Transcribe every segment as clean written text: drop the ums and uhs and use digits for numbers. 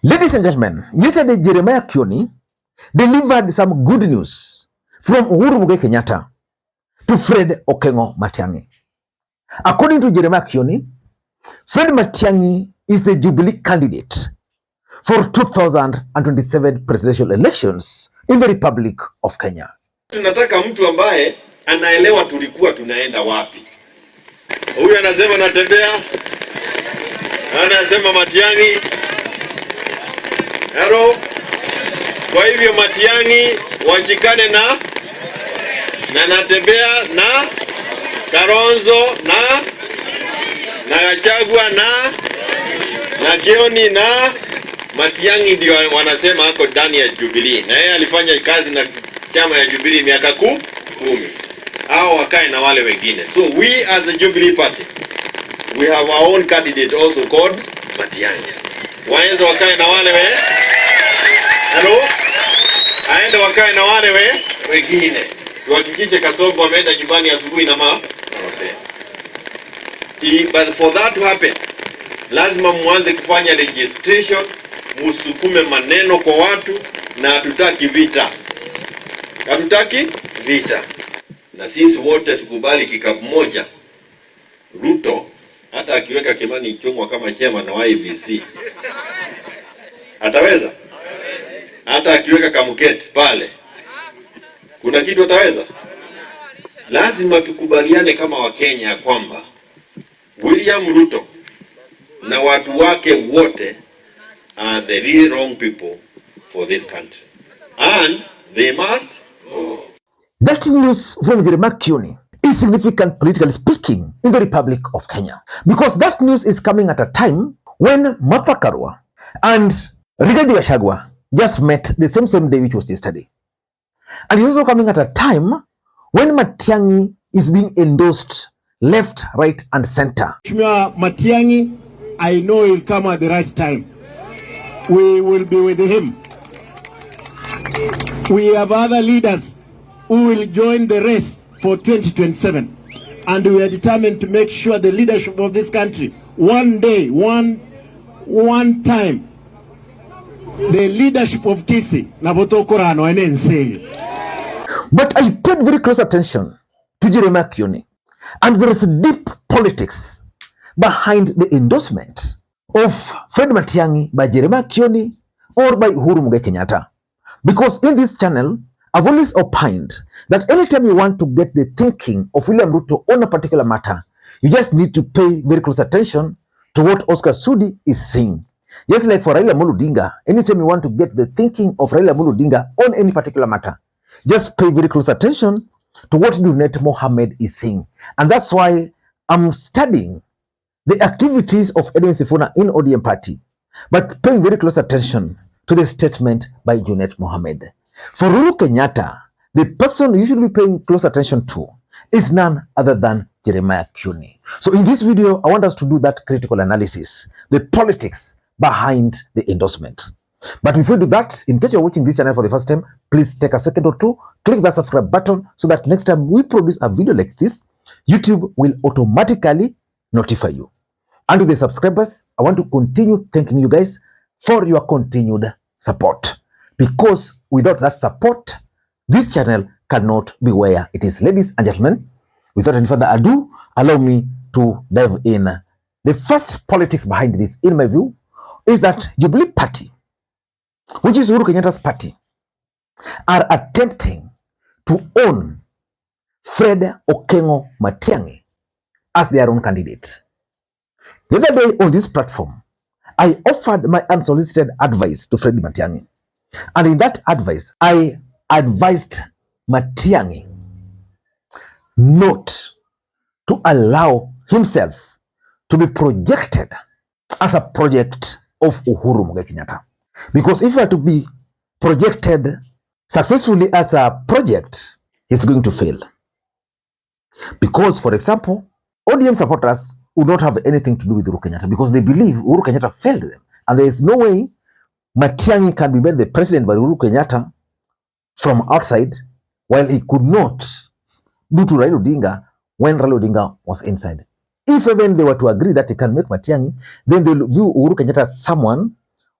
Ladies and gentlemen, yesterday Jeremiah Kioni delivered some good news from Uhuru Kenyatta to Fred Matiang'i. According to Jeremiah Kioni, Fred Matiang'i is the Jubilee candidate for 2027 presidential elections in the Republic of Kenya. Tunataka mtu ambaye anaelewa tulikuwa tunaenda wapi. Huyu anasema natembea, anasema Matiang'i. Hero. Kwa hivyo Matiang'i wachikane na natembea na Karonzo na Gachagua na Kioni na Matiang'i ndio wanasema hako ndani ya Jubilee. Na yeye alifanya kazi na chama ya Jubilee miaka 10. Hao wakae na wale wengine. So we as a Jubilee Party, we have our own candidate also called Matiang'i. Waende wakae na wale Hello? Aende wakae na wale wengine. Tuhakikishe Kasongo ameenda nyumbani asubuhi na mapema. But for that to happen, lazima mwanze kufanya registration, musukume maneno kwa watu, na hatutaki vita. Hatutaki vita. Na sisi wote tukubali kikapu moja. Ruto hata akiweka Kimani Ichung'wa kama chairman wa IEBC ataweza? Hata akiweka Kamuketi pale kuna kitu ataweza? Lazima tukubaliane kama Wakenya kwamba William Ruto na watu wake wote are the really wrong people for this country, and they must go. That news from Jeremiah Kioni is significant politically speaking in the Republic of Kenya, because that news is coming at a time when Martha Karua and Rigathi Gachagua just met the same day, which was yesterday. And it's also coming at a time when Matiang'i is being endorsed left, right, and center. Matiang'i, I know he'll come at the right time. We will be with him. We have other leaders who will join the race for 2027. And we are determined to make sure the leadership of this country, one day, one time, the leadership of Kisi, Nabotokorano and NC. But I paid very close attention to Jeremiah Kioni, and there is deep politics behind the endorsement of Fred Matiang'i by Jeremiah Kioni or by Uhuru Kenyatta. Because in this channel, I've always opined that anytime you want to get the thinking of William Ruto on a particular matter, you just need to pay very close attention to what Oscar Sudi is saying. Just like for Raila Odinga, anytime you want to get the thinking of Raila Odinga on any particular matter, just pay very close attention to what Junet Mohammed is saying. And that's why I'm studying the activities of Edwin Sifuna in ODM party, but paying very close attention to the statement by Junet Mohammed. For Uhuru Kenyatta, the person you should be paying close attention to is none other than Jeremiah Kioni. So in this video, I want us to do that critical analysis, the politics behind the endorsement. But before we do that, in case you're watching this channel for the first time, please take a second or two, click that subscribe button so that next time we produce a video like this, YouTube will automatically notify you. And to the subscribers, I want to continue thanking you guys for your continued support, because without that support, this channel cannot be where it is. Ladies and gentlemen, without any further ado, allow me to dive in. The first politics behind this, in my view, is that Jubilee Party, which is Uhuru Kenyatta's party, are attempting to own Fred Matiang'i as their own candidate. The other day on this platform, I offered my unsolicited advice to Fred Matiang'i. And in that advice, I advised Matiang'i not to allow himself to be projected as a project of Uhuru Kenyatta. Because if you are to be projected successfully as a project, he's going to fail. Because, for example, ODM supporters would not have anything to do with Uhuru Kenyatta because they believe Uhuru Kenyatta failed them. And there is no way Matiang'i can be made the president by Uhuru Kenyatta from outside, while he could not do to Raila Odinga when Raila Odinga was inside. If even they were to agree that he can make Matiang'i, then they'll view Uhuru Kenyatta as someone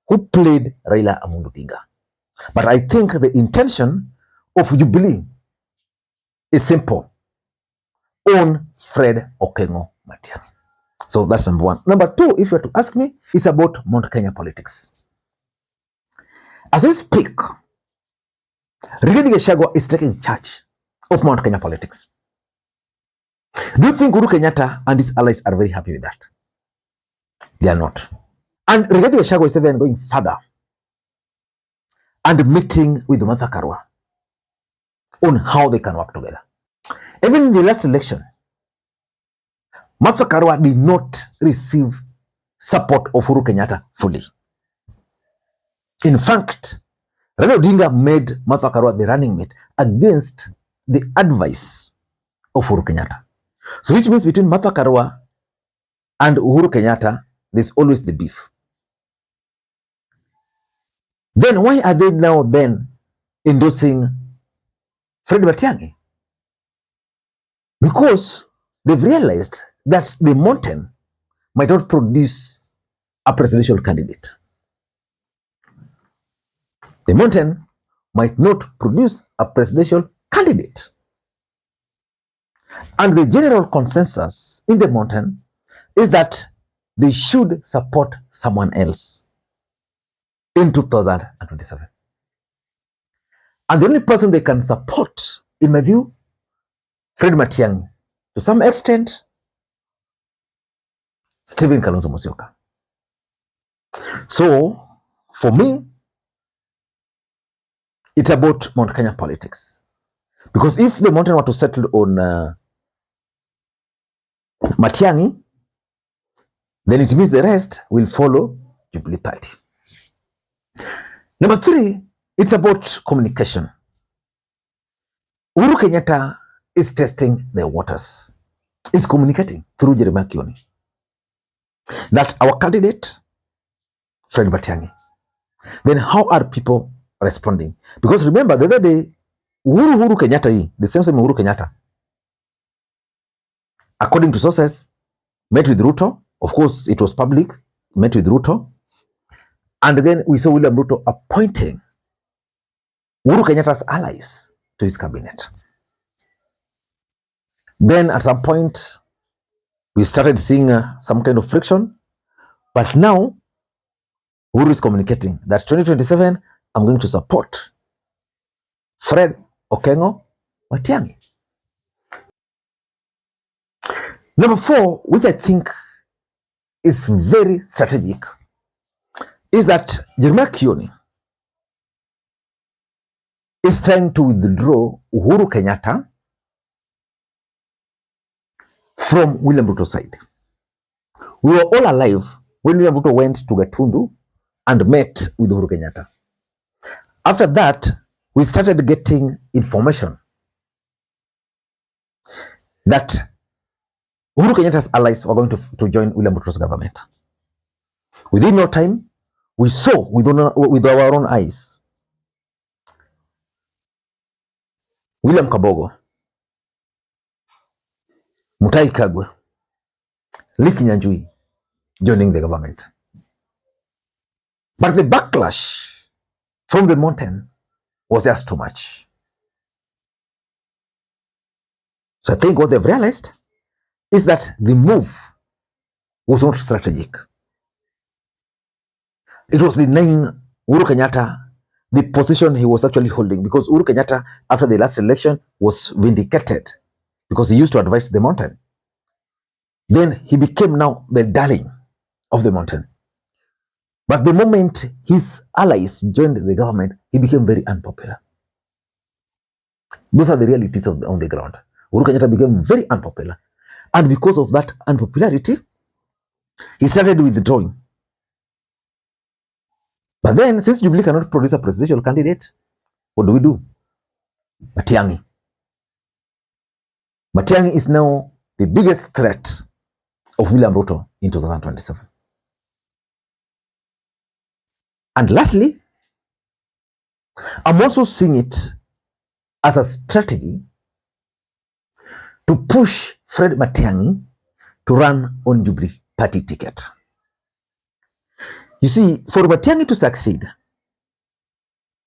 who played Raila Odinga. But I think the intention of Jubilee is simple: own Fred Matiang'i. So that's number one. Number two, if you were to ask me, is about Mount Kenya politics. As we speak, Rigathi Gachagua is taking charge of Mount Kenya politics. Do you think Uhuru Kenyatta and his allies are very happy with that? They are not. And Rigathi Gachagua is even going further and meeting with Martha Karua on how they can work together. Even in the last election, Martha Karua did not receive support of Uhuru Kenyatta fully. In fact, Raila Odinga made Martha Karua the running mate against the advice of Uhuru Kenyatta. So which means between Martha Karua and Uhuru Kenyatta, there's always the beef. Then why are they now then endorsing Fred Matiang'i? Because they've realized that the mountain might not produce a presidential candidate. The mountain might not produce a presidential candidate. And the general consensus in the mountain is that they should support someone else in 2027. And the only person they can support, in my view, Fred Matiang'i, to some extent, Stephen Kalonzo Musyoka. So, for me, it's about Mount Kenya politics. Because if the mountain were to settle on Matiang'i, then it means the rest will follow Jubilee Party. Number three, it's about communication. Uhuru Kenyatta is testing the waters. Is communicating through Jeremiah Kioni that our candidate, Fred Matiang'i. Then how are people responding? Because remember, the other day, Uhuru Kenyatta, the same Uhuru Kenyatta, according to sources, met with Ruto. Of course, it was public, met with Ruto. And then we saw William Ruto appointing Uhuru Kenyatta's allies to his cabinet. Then at some point, we started seeing some kind of friction. But now, Uhuru is communicating that 2027, I'm going to support Fred Matiang'i. Number four, which I think is very strategic, is that Jeremiah Kioni is trying to withdraw Uhuru Kenyatta from William Ruto's side. We were all alive when William Ruto went to Gatundu and met with Uhuru Kenyatta. After that, we started getting information that Uhuru Kenyatta's allies were going to join William Ruto's government. Within no time, we saw with our own eyes William Kabogo, Mutahi Kagwe, Lee Kinyanjui joining the government. But the backlash from the mountain was just too much. So I think what they've realized is that the move was not strategic. It was denying Uhuru Kenyatta the position he was actually holding, because Uhuru Kenyatta, after the last election, was vindicated because he used to advise the mountain. Then he became now the darling of the mountain. But the moment his allies joined the government, he became very unpopular. Those are the realities on the ground. Uhuru Kenyatta became very unpopular. And because of that unpopularity, he started withdrawing. But then, since Jubilee cannot produce a presidential candidate, what do? Matiang'i. Matiang'i is now the biggest threat of William Ruto in 2027. And lastly, I'm also seeing it as a strategy to push Fred Matiang'i to run on Jubilee Party ticket. You see, for Matiang'i to succeed,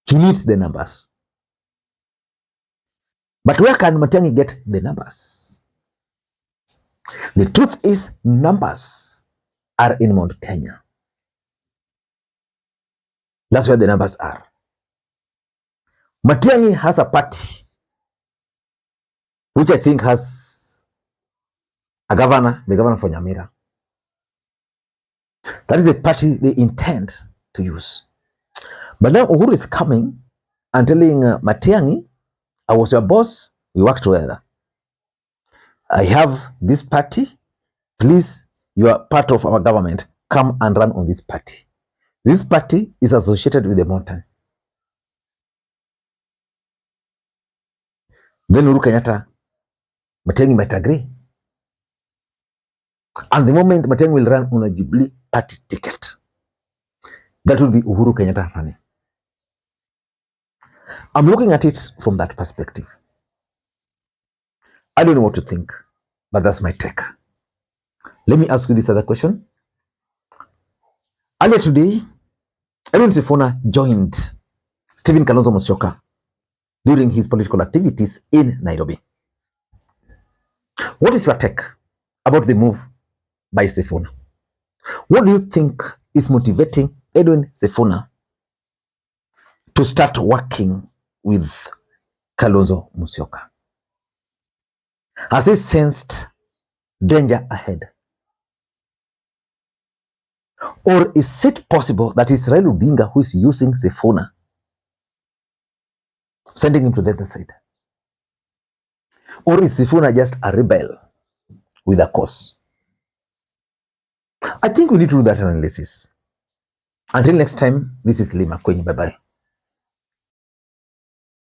he needs the numbers. But where can Matiang'i get the numbers? The truth is, numbers are in Mount Kenya. That's where the numbers are. Matiang'i has a party which I think has a governor, the governor for Nyamira. That is the party they intend to use. But now Uhuru is coming and telling Matiang'i, I was your boss, we worked together. I have this party, please, you are part of our government, come and run on this party. This party is associated with the mountain. Then Uhuru Kenyatta, Matiang'i might agree. And the moment Matiang'i will run on a Jubilee Party ticket, that will be Uhuru Kenyatta running. I'm looking at it from that perspective. I don't know what to think, but that's my take. Let me ask you this other question. Earlier today, Edwin Sifuna joined Stephen Kalonzo Musyoka during his political activities in Nairobi. What is your take about the move by Sifuna? What do you think is motivating Edwin Sifuna to start working with Kalonzo Musyoka? Has he sensed danger ahead? Or is it possible that it's Raila Odinga who is using Sifuna, sending him to the other side? Or is Sifuna just a rebel with a cause? I think we need to do that analysis. Until next time, this is Makwiny. Bye-bye.